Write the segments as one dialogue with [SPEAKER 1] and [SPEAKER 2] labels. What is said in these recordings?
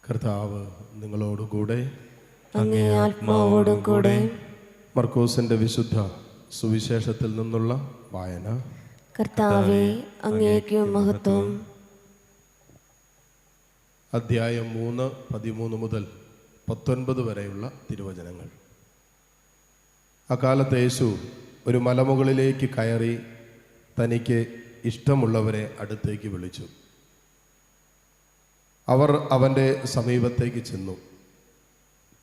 [SPEAKER 1] കർത്താവ് നിങ്ങളോടുകൂടെ,
[SPEAKER 2] അങ്ങേ ആത്മാവോടും കൂടെ.
[SPEAKER 1] മർക്കോസിന്റെ വിശുദ്ധ സുവിശേഷത്തിൽ നിന്നുള്ള വായന.
[SPEAKER 2] കർത്താവേ, അങ്ങേക്ക് മഹത്വം.
[SPEAKER 1] അധ്യായം 3, 13 മുതൽ 19 വരെയുള്ള തിരുവചനങ്ങൾ. അക്കാലത്ത് യേശു ഒരു മലമുകളിലേക്ക് കയറി തനിക്ക് ഇഷ്ടമുള്ളവരെ അടുത്തേക്ക് വിളിച്ചു. അവർ അവൻ്റെ സമീപത്തേക്ക് ചെന്നു.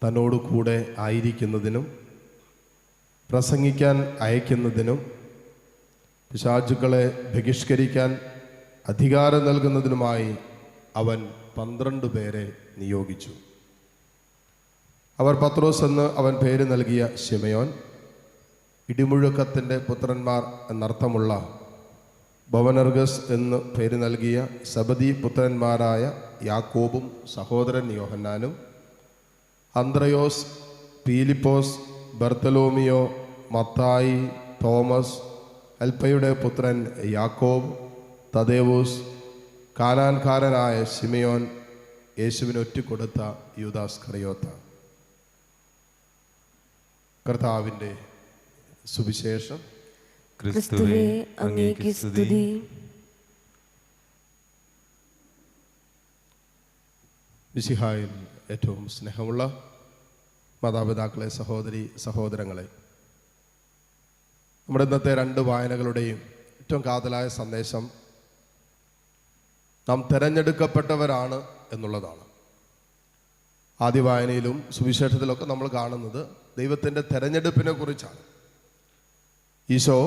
[SPEAKER 1] തന്നോട് കൂടെ ആയിരിക്കുന്നതിനും പ്രസംഗിക്കാൻ അയക്കുന്നതിനും പിശാചുക്കളെ ബഹിഷ്കരിക്കാൻ അധികാരം നൽകുന്നതിനുമായി അവൻ 12 പേരെ നിയോഗിച്ചു. അവർ പത്രോസ് എന്ന് അവൻ പേര് നൽകിയ ശിമയോൻ, ഇടിമുഴക്കത്തിൻ്റെ പുത്രന്മാർ എന്നർത്ഥമുള്ള ബവനർഗസ് എന്ന് പേര് നൽകിയ സബദി പുത്രന്മാരായ യാക്കോബും സഹോദരൻ യോഹന്നാനും, അന്ത്രയോസ്, പീലിപ്പോസ്, ബർത്തലോമിയോ, മത്തായി, തോമസ്, അൽപ്പയുടെ പുത്രൻ യാക്കോബ്, തദേവൂസ്, കാനാൻകാരനായ ശിമയോൻ, യേശുവിന് ഒറ്റിക്കൊടുത്ത യൂദാസ്കറിയോത്ത. കർത്താവിൻ്റെ സുവിശേഷം.
[SPEAKER 2] ക്രിസ്തുവേ, അങ്ങേക്ക് സ്തുതി.
[SPEAKER 1] മിശിഹായിൽ ഏറ്റവും സ്നേഹമുള്ള മാതാപിതാക്കളെ, സഹോദരി സഹോദരങ്ങളെ, നമ്മുടെ ഇന്നത്തെ 2 വായനകളുടെയും ഏറ്റവും കാതലായ സന്ദേശം നാം തിരഞ്ഞെടുക്കപ്പെട്ടവരാണ് എന്നുള്ളതാണ്. ആദ്യ വായനയിലും സുവിശേഷത്തിലൊക്കെ നമ്മൾ കാണുന്നത് ദൈവത്തിൻ്റെ തിരഞ്ഞെടുപ്പിനെ കുറിച്ചാണ്. ഈശോ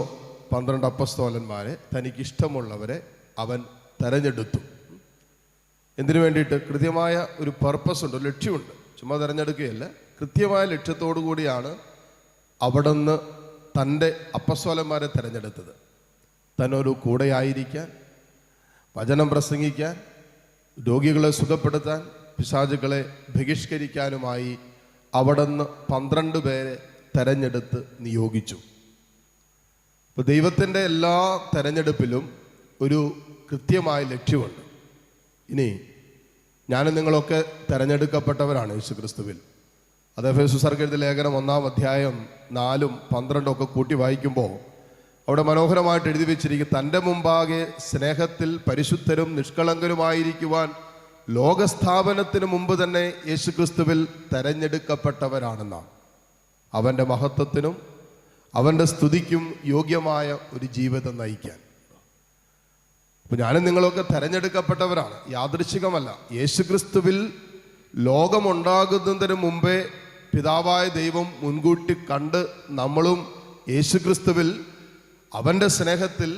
[SPEAKER 1] 12 അപ്പസ്തോലന്മാരെ, തനിക്കിഷ്ടമുള്ളവരെ അവൻ തിരഞ്ഞെടുത്തു. എന്തിനു വേണ്ടിയിട്ട്? കൃത്യമായ ഒരു പർപ്പസ് ഉണ്ട്, ഒരു ലക്ഷ്യമുണ്ട്. ചുമ്മാ തിരഞ്ഞെടുക്കുകയല്ല, കൃത്യമായ ലക്ഷ്യത്തോടു കൂടിയാണ് അവിടുന്ന് തൻ്റെ അപ്പസ്തോലന്മാരെ തിരഞ്ഞെടുത്തത്. തന്നൊരു കൂടെയായിരിക്കാൻ, വചനം പ്രസംഗിക്കാൻ, രോഗികളെ സുഖപ്പെടുത്താൻ, പിശാചുക്കളെ ബഹിഷ്കരിക്കാനുമായി അവിടുന്ന് 12 പേരെ തെരഞ്ഞെടുത്ത് നിയോഗിച്ചു. അപ്പോൾ ദൈവത്തിൻ്റെ എല്ലാ തെരഞ്ഞെടുപ്പിലും ഒരു കൃത്യമായ ലക്ഷ്യമുണ്ട്. ഇനി ഞാനും നിങ്ങളൊക്കെ തിരഞ്ഞെടുക്കപ്പെട്ടവരാണ് യേശുക്രിസ്തുവിൽ. അത് എഫേസ്യർക്ക് എഴുതിയ ലേഖനം 1-ാം അധ്യായം 4-ഉം 12-ഉം ഒക്കെ കൂട്ടി വായിക്കുമ്പോൾ അവിടെ മനോഹരമായിട്ട് എഴുതി വെച്ചിരിക്കും, തൻ്റെ മുമ്പാകെ സ്നേഹത്തിൽ പരിശുദ്ധരും നിഷ്കളങ്കരുമായിരിക്കുവാൻ ലോകസ്ഥാപനത്തിന് മുമ്പ് തന്നെ യേശുക്രിസ്തുവിൽ തെരഞ്ഞെടുക്കപ്പെട്ടവരാണെന്നാണ്. അവൻ്റെ മഹത്വത്തിനും അവൻ്റെ സ്തുതിക്കും യോഗ്യമായ ഒരു ജീവിതം നയിക്കാൻ. അപ്പോൾ ഞാനും നിങ്ങളൊക്കെ തെരഞ്ഞെടുക്കപ്പെട്ടവരാണ്, യാദൃശ്ചികമല്ല. യേശുക്രിസ്തുവിൽ ലോകമുണ്ടാകുന്നതിന് മുമ്പേ പിതാവായ ദൈവം മുൻകൂട്ടി കണ്ട് നമ്മളും യേശുക്രിസ്തുവിൽ അവൻ്റെ സ്നേഹത്തിൽ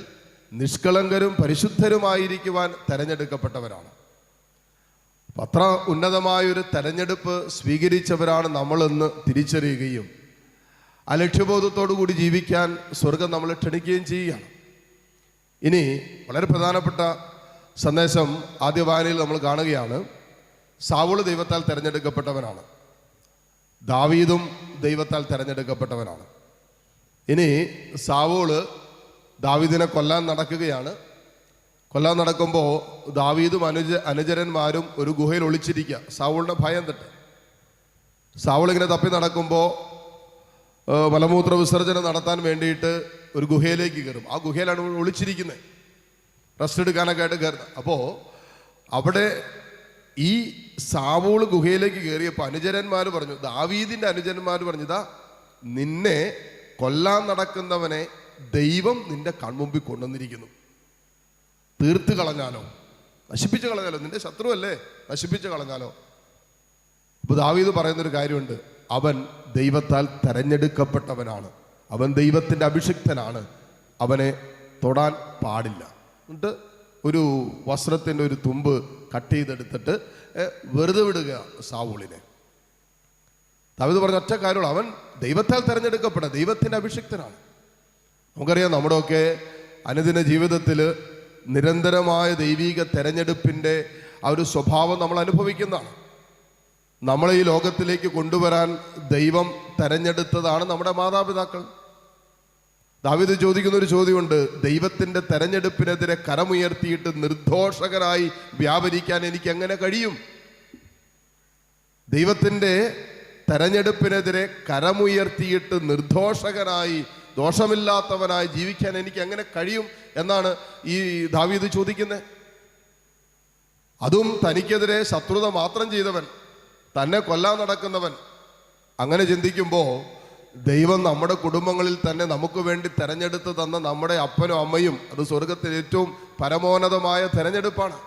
[SPEAKER 1] നിഷ്കളങ്കരും പരിശുദ്ധരുമായിരിക്കുവാൻ തെരഞ്ഞെടുക്കപ്പെട്ടവരാണ്. അത്ര ഉന്നതമായൊരു തെരഞ്ഞെടുപ്പ് സ്വീകരിച്ചവരാണ് നമ്മളെന്ന് തിരിച്ചറിയുകയും ആ ലക്ഷ്യബോധത്തോടു കൂടി ജീവിക്കാൻ സ്വർഗം നമ്മളെ ക്ഷണിക്കുകയും ചെയ്യുകയാണ്. ഇനി വളരെ പ്രധാനപ്പെട്ട സന്ദേശം ആദ്യ വായനയിൽ നമ്മൾ കാണുകയാണ്. സാവൂൾ ദൈവത്താൽ തിരഞ്ഞെടുക്കപ്പെട്ടവനാണ്, ദാവീദും ദൈവത്താൽ തിരഞ്ഞെടുക്കപ്പെട്ടവനാണ്. ഇനി സാവൂള് ദാവീദിനെ കൊല്ലാൻ നടക്കുകയാണ്. കൊല്ലാൻ നടക്കുമ്പോൾ ദാവീദും അനുചരന്മാരും ഒരു ഗുഹയിൽ ഒളിച്ചിരിക്കുക. സാവൂളിൻ്റെ ഭയം തട്ട്. സാവൂൾ ഇങ്ങനെ തപ്പി നടക്കുമ്പോൾ മലമൂത്ര വിസർജനം നടത്താൻ വേണ്ടിയിട്ട് ഒരു ഗുഹയിലേക്ക് കയറും. ആ ഗുഹയിലാണ് ഒളിച്ചിരിക്കുന്നത്, റെസ്റ്റ് എടുക്കാനൊക്കെ ആയിട്ട് കയറുന്നത്. അപ്പോൾ അവിടെ ഈ സാവൂൾ ഗുഹയിലേക്ക് കയറിയപ്പോൾ അനുചരന്മാർ പറഞ്ഞു, ദാവീദിൻ്റെ അനുചരന്മാർ പറഞ്ഞു, ഇതാ നിന്നെ കൊല്ലാൻ നടക്കുന്നവനെ ദൈവം നിന്റെ കൺമുമ്പിൽ കൊണ്ടുവന്നിരിക്കുന്നു. തീർത്ത് കളഞ്ഞാലോ, നശിപ്പിച്ച് കളഞ്ഞാലോ, നിന്റെ ശത്രുവല്ലേ, നശിപ്പിച്ച് കളഞ്ഞാലോ. അപ്പോൾ ദാവീദ് പറയുന്നൊരു കാര്യമുണ്ട്, അവൻ ദൈവത്താൽ തെരഞ്ഞെടുക്കപ്പെട്ടവനാണ്, അവൻ ദൈവത്തിൻ്റെ അഭിഷിക്തനാണ്, അവനെ തൊടാൻ പാടില്ല. എന്നിട്ട് ഒരു വസ്ത്രത്തിൻ്റെ ഒരു തുമ്പ് കട്ട് ചെയ്തെടുത്തിട്ട് വെറുതെ വിടുക സാവൂളിനെ. ദാവീദ് പറഞ്ഞ ഒറ്റ കാര്യമുള്ളൂ, അവൻ ദൈവത്താൽ തിരഞ്ഞെടുക്കപ്പെട്ട ദൈവത്തിൻ്റെ അഭിഷിക്തനാണ്. നമുക്കറിയാം, നമ്മുടെയൊക്കെ അനുദിന ജീവിതത്തിൽ നിരന്തരമായ ദൈവിക തെരഞ്ഞെടുപ്പിൻ്റെ ആ ഒരു സ്വഭാവം നമ്മൾ അനുഭവിക്കുന്നതാണ്. നമ്മളെ ഈ ലോകത്തിലേക്ക് കൊണ്ടുവരാൻ ദൈവം തെരഞ്ഞെടുത്തതാണ് നമ്മുടെ മാതാപിതാക്കൾ. ദാവീദ് ചോദിക്കുന്ന ഒരു ചോദ്യമുണ്ട്, ദൈവത്തിൻ്റെ തെരഞ്ഞെടുപ്പിനെതിരെ കരമുയർത്തിയിട്ട് നിർദോഷകരായി വ്യാപരിക്കാൻ എനിക്ക് എങ്ങനെ കഴിയും? ദൈവത്തിൻ്റെ തെരഞ്ഞെടുപ്പിനെതിരെ കരമുയർത്തിയിട്ട് നിർദോഷകനായി ദോഷമില്ലാത്തവനായി ജീവിക്കാൻ എനിക്ക് എങ്ങനെ കഴിയും എന്നാണ് ഈ ദാവീദ് ചോദിക്കുന്നത്. അതും തനിക്കെതിരെ ശത്രുത മാത്രം ചെയ്തവൻ, തന്നെ കൊല്ലാൻ നടക്കുന്നവൻ. അങ്ങനെ ചിന്തിക്കുമ്പോൾ ദൈവം നമ്മുടെ കുടുംബങ്ങളിൽ തന്നെ നമുക്ക് വേണ്ടി തെരഞ്ഞെടുത്ത് തന്ന നമ്മുടെ അപ്പനും അമ്മയും അത് സ്വർഗത്തിൽ ഏറ്റവും പരമോന്നതമായ തെരഞ്ഞെടുപ്പാണ്.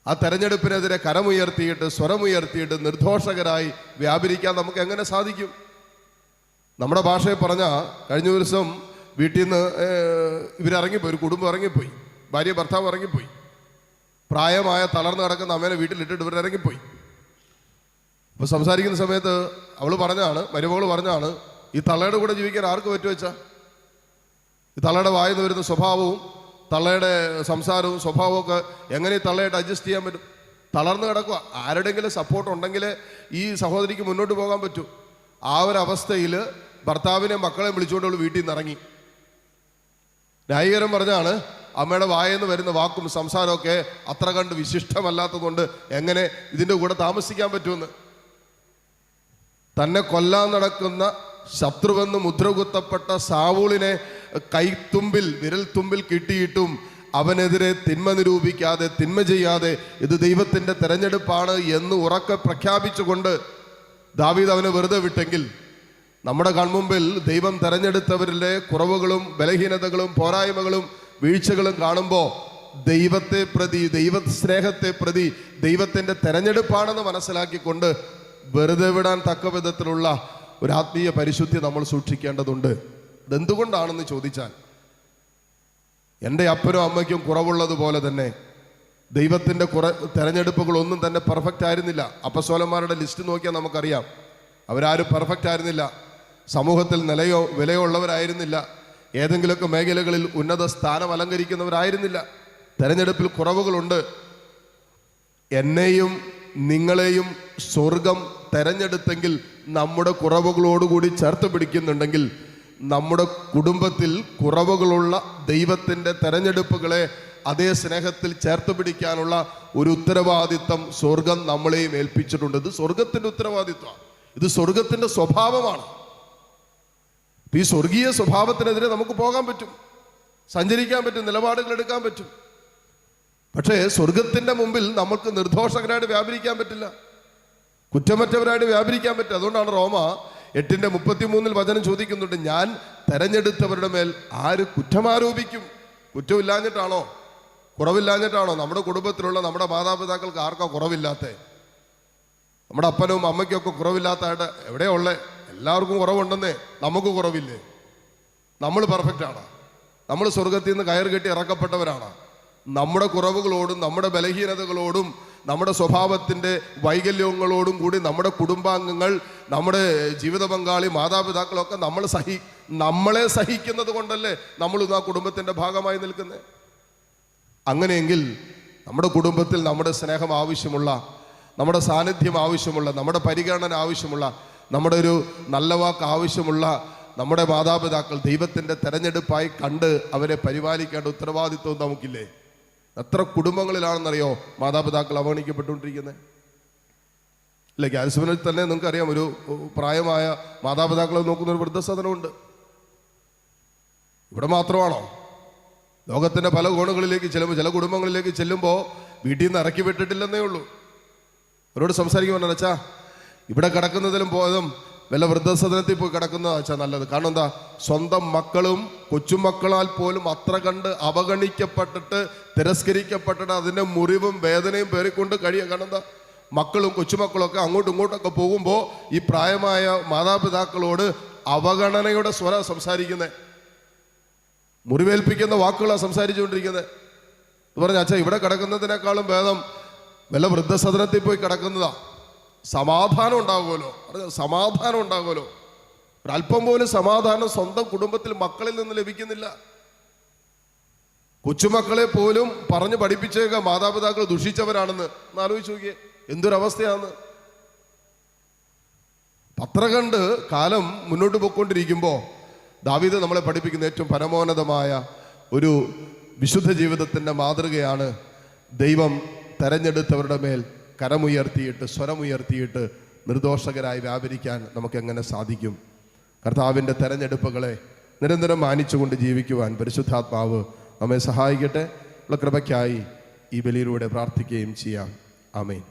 [SPEAKER 1] ആ തെരഞ്ഞെടുപ്പിനെതിരെ കരമുയർത്തിയിട്ട് സ്വരമുയർത്തിയിട്ട് നിർദോഷകരായി വ്യാപരിക്കാൻ നമുക്ക് എങ്ങനെ സാധിക്കും? നമ്മുടെ ഭാഷയെ പറഞ്ഞാൽ കഴിഞ്ഞ ദിവസം വീട്ടിൽ നിന്ന് ഇവരിറങ്ങിപ്പോയി, ഒരു കുടുംബം ഇറങ്ങിപ്പോയി, ഭാര്യ ഭർത്താവ് ഇറങ്ങിപ്പോയി. പ്രായമായ തളർന്നു കിടക്കുന്ന അമ്മേനെ വീട്ടിലിട്ടിട്ട് ഇവരിറങ്ങിപ്പോയി. അപ്പോൾ സംസാരിക്കുന്ന സമയത്ത് അവൾ പറഞ്ഞാണ്, മരുമകൾ പറഞ്ഞാണ്, ഈ തള്ളയുടെ കൂടെ ജീവിക്കാൻ ആർക്ക് പറ്റുവെച്ചാൽ ഈ തള്ളയുടെ വായിന്ന് വരുന്ന സ്വഭാവവും തള്ളയുടെ സംസാരവും സ്വഭാവവും ഒക്കെ എങ്ങനെ ഈ തള്ളയായിട്ട് അഡ്ജസ്റ്റ് ചെയ്യാൻ പറ്റും? തളർന്നു കിടക്കുക. ആരുടെങ്കിലും സപ്പോർട്ട് ഉണ്ടെങ്കിൽ ഈ സഹോദരിക്ക് മുന്നോട്ട് പോകാൻ പറ്റൂ. ആ ഒരു അവസ്ഥയിൽ ഭർത്താവിനെ മക്കളെ വിളിച്ചുകൊണ്ട് വീട്ടിൽ നിന്ന് ഇറങ്ങി. ന്യായീകരം പറഞ്ഞാണ്, അമ്മയുടെ വായെന്ന് വരുന്ന വാക്കും സംസാരമൊക്കെ അത്ര കണ്ട് വിശിഷ്ടമല്ലാത്തതുകൊണ്ട് എങ്ങനെ ഇതിൻ്റെ കൂടെ താമസിക്കാൻ പറ്റുമെന്ന്. തന്നെ കൊല്ലാൻ നടക്കുന്ന ശത്രുവെന്ന് മുദ്രകുത്തപ്പെട്ട സാവൂളിനെ കൈത്തുമ്പിൽ വിരൽത്തുമ്പിൽ കിട്ടിയിട്ടും അവനെതിരെ തിന്മ നിരൂപിക്കാതെ തിന്മ ചെയ്യാതെ ഇത് ദൈവത്തിൻ്റെ തെരഞ്ഞെടുപ്പാണ് എന്ന് ഉറക്കെ പ്രഖ്യാപിച്ചുകൊണ്ട് ദാവീദ് അവനെ വെറുതെ വിട്ടെങ്കിൽ നമ്മുടെ കൺമുമ്പിൽ ദൈവം തെരഞ്ഞെടുത്തവരിലെ കുറവുകളും ബലഹീനതകളും പോരായ്മകളും വീഴ്ചകളും കാണുമ്പോൾ ദൈവത്തെ പ്രതി, ദൈവസ്നേഹത്തെ പ്രതി, ദൈവത്തിൻ്റെ തെരഞ്ഞെടുപ്പാണെന്ന് മനസ്സിലാക്കിക്കൊണ്ട് വെറുതെ വിടാൻ തക്ക വിധത്തിലുള്ള ഒരു ആത്മീയ പരിശുദ്ധി നമ്മൾ സൂക്ഷിക്കേണ്ടതുണ്ട്. ഇതെന്തുകൊണ്ടാണെന്ന് ചോദിച്ചാൽ, എൻ്റെ അപ്പനും അമ്മയ്ക്കും കുറവുള്ളതുപോലെ തന്നെ ദൈവത്തിൻ്റെ തെരഞ്ഞെടുപ്പുകളൊന്നും തന്നെ പെർഫെക്റ്റ് ആയിരുന്നില്ല. അപ്പസ്തോലന്മാരുടെ ലിസ്റ്റ് നോക്കിയാൽ നമുക്കറിയാം, അവരാരും പെർഫെക്റ്റ് ആയിരുന്നില്ല. സമൂഹത്തിൽ വിലയോ ഉള്ളവരായിരുന്നില്ല. ഏതെങ്കിലുമൊക്കെ മേഖലകളിൽ ഉന്നത സ്ഥാനം അലങ്കരിക്കുന്നവരായിരുന്നില്ല. തെരഞ്ഞെടുപ്പിൽ കുറവുകളുണ്ട്. എന്നെയും നിങ്ങളെയും സ്വർഗം തെരഞ്ഞെടുത്തെങ്കിൽ നമ്മുടെ കുറവുകളോടുകൂടി ചേർത്ത് പിടിക്കുന്നുണ്ടെങ്കിൽ നമ്മുടെ കുടുംബത്തിൽ കുറവുകളുള്ള ദൈവത്തിൻ്റെ തെരഞ്ഞെടുപ്പുകളെ അതേ സ്നേഹത്തിൽ ചേർത്ത് പിടിക്കാനുള്ള ഒരു ഉത്തരവാദിത്വം സ്വർഗം നമ്മളെയും ഏൽപ്പിച്ചിട്ടുണ്ട്. ഇത് സ്വർഗത്തിൻ്റെ ഉത്തരവാദിത്വമാണ്. ഇത് സ്വർഗത്തിൻ്റെ സ്വഭാവമാണ്. ഈ സ്വർഗീയ സ്വഭാവത്തിനെതിരെ നമുക്ക് പോകാൻ പറ്റും, സഞ്ചരിക്കാൻ പറ്റും, നിലപാടുകൾ എടുക്കാൻ പറ്റും. പക്ഷേ സ്വർഗത്തിൻ്റെ മുമ്പിൽ നമുക്ക് നിർദോഷകരായിട്ട് വ്യാപരിക്കാൻ പറ്റില്ല, കുറ്റമറ്റവരായിട്ട് വ്യാപരിക്കാൻ പറ്റില്ല. അതുകൊണ്ടാണ് റോമ 8:33 വചനം ചോദിക്കുന്നുണ്ട്, ഞാൻ തെരഞ്ഞെടുത്തവരുടെ മേൽ ആര് കുറ്റമാരോപിക്കും? കുറ്റമില്ലാഞ്ഞിട്ടാണോ, കുറവില്ലാഞ്ഞിട്ടാണോ? നമ്മുടെ കുടുംബത്തിലുള്ള നമ്മുടെ മാതാപിതാക്കൾക്ക് ആർക്കാ കുറവില്ലാത്തേ? നമ്മുടെ അപ്പനും അമ്മയ്ക്കൊക്കെ കുറവില്ലാത്തതായിട്ട് എവിടെയാ ഉള്ളത്? എല്ലാവർക്കും കുറവുണ്ടെന്നേ. നമുക്ക് കുറവില്ലേ? നമ്മൾ പെർഫെക്റ്റാണ്. നമ്മൾ സ്വർഗത്തിൽ നിന്ന് കയർ കെട്ടി ഇറക്കപ്പെട്ടവരാണ്. നമ്മുടെ കുറവുകളോടും നമ്മുടെ ബലഹീനതകളോടും നമ്മുടെ സ്വഭാവത്തിൻ്റെ വൈകല്യങ്ങളോടും കൂടി നമ്മുടെ കുടുംബാംഗങ്ങൾ, നമ്മുടെ ജീവിത പങ്കാളി, മാതാപിതാക്കളൊക്കെ നമ്മളെ സഹിക്കുന്നത് കൊണ്ടല്ലേ നമ്മളിന്ന് ആ കുടുംബത്തിൻ്റെ ഭാഗമായി നിൽക്കുന്നത്. അങ്ങനെയെങ്കിൽ നമ്മുടെ കുടുംബത്തിൽ നമ്മുടെ സ്നേഹം ആവശ്യമുള്ള, നമ്മുടെ സാന്നിധ്യം ആവശ്യമുള്ള, നമ്മുടെ പരിഗണന ആവശ്യമുള്ള, നമ്മുടെ ഒരു നല്ല വാക്ക് ആവശ്യമുള്ള നമ്മുടെ മാതാപിതാക്കൾ ദൈവത്തിൻ്റെ തെരഞ്ഞെടുപ്പായി കണ്ട് അവരെ പരിപാലിക്കേണ്ട ഉത്തരവാദിത്വം നമുക്കില്ലേ? എത്ര കുടുംബങ്ങളിലാണെന്നറിയോ മാതാപിതാക്കൾ അവഗണിക്കപ്പെട്ടുകൊണ്ടിരിക്കുന്നത്? ഇല്ല, കാൽസ്യമിൽ തന്നെ നിങ്ങൾക്കറിയാം, ഒരു പ്രായമായ മാതാപിതാക്കളെ നോക്കുന്ന ഒരു വൃദ്ധസദനമുണ്ട്. ഇവിടെ മാത്രമാണോ? ലോകത്തിൻ്റെ പല കോണുകളിലേക്ക് ചെല്ലുമ്പോൾ, ചില കുടുംബങ്ങളിലേക്ക് ചെല്ലുമ്പോൾ വീട്ടിൽ നിന്ന് ഇറക്കി വിട്ടിട്ടില്ലെന്നേ ഉള്ളൂ. അവരോട് സംസാരിക്കുമ്പോൾ അച്ഛാ, ഇവിടെ കിടക്കുന്നതിലും പോയതും വല്ല വൃദ്ധസദനത്തിൽ പോയി കിടക്കുന്നതാ അച്ഛാ നല്ലത്. കാരണം എന്താ? സ്വന്തം മക്കളും കൊച്ചുമക്കളാൽ പോലും അത്ര കണ്ട് അവഗണിക്കപ്പെട്ടിട്ട് തിരസ്കരിക്കപ്പെട്ടിട്ട് അതിൻ്റെ മുറിവും വേദനയും പേറിക്കൊണ്ട് കഴിയുക. കാരണം എന്താ? മക്കളും കൊച്ചുമക്കളൊക്കെ അങ്ങോട്ടും ഇങ്ങോട്ടൊക്കെ പോകുമ്പോൾ ഈ പ്രായമായ മാതാപിതാക്കളോട് അവഗണനയുടെ സ്വരം സംസാരിക്കുന്നത്, മുറിവേൽപ്പിക്കുന്ന വാക്കുകളാണ് സംസാരിച്ചുകൊണ്ടിരിക്കുന്നത്. പറഞ്ഞ അച്ഛാ, ഇവിടെ കിടക്കുന്നതിനേക്കാളും ഭേദം വല്ല വൃദ്ധസദനത്തിൽ പോയി കിടക്കുന്നതാ. സമാധാനം ഉണ്ടാകുമല്ലോ, സമാധാനം ഉണ്ടാകുമല്ലോ. ഒരല്പം പോലും സമാധാനം സ്വന്തം കുടുംബത്തിൽ മക്കളിൽ നിന്ന് ലഭിക്കുന്നില്ല. കൊച്ചുമക്കളെ പോലും പറഞ്ഞു പഠിപ്പിച്ചേക്ക മാതാപിതാക്കൾ ദുഷിച്ചവരാണെന്ന്. ആലോചിച്ച് നോക്കിയേ, എന്തൊരവസ്ഥയാന്ന്. പത്ര കണ്ട് കാലം മുന്നോട്ട് പോയിക്കൊണ്ടിരിക്കുമ്പോൾ ദാവീദ് നമ്മളെ പഠിപ്പിക്കുന്ന ഏറ്റവും പരമോന്നതമായ ഒരു വിശുദ്ധ ജീവിതത്തിൻ്റെ മാതൃകയാണ് ദൈവം തെരഞ്ഞെടുത്തവരുടെ മേൽ കരമുയർത്തിയിട്ട് സ്വരമുയർത്തിയിട്ട് നിർദോഷകരായി വ്യാപരിക്കാൻ നമുക്കെങ്ങനെ സാധിക്കും? കർത്താവിൻ്റെ തെരഞ്ഞെടുപ്പുകളെ നിരന്തരം മാനിച്ചുകൊണ്ട് ജീവിക്കുവാൻ പരിശുദ്ധാത്മാവ് നമ്മെ സഹായിക്കട്ടെ. ഉള്ള കൃപയ്ക്കായി ഈ ബലിയിലൂടെ പ്രാർത്ഥിക്കുകയും ചെയ്യാം. ആമേൻ.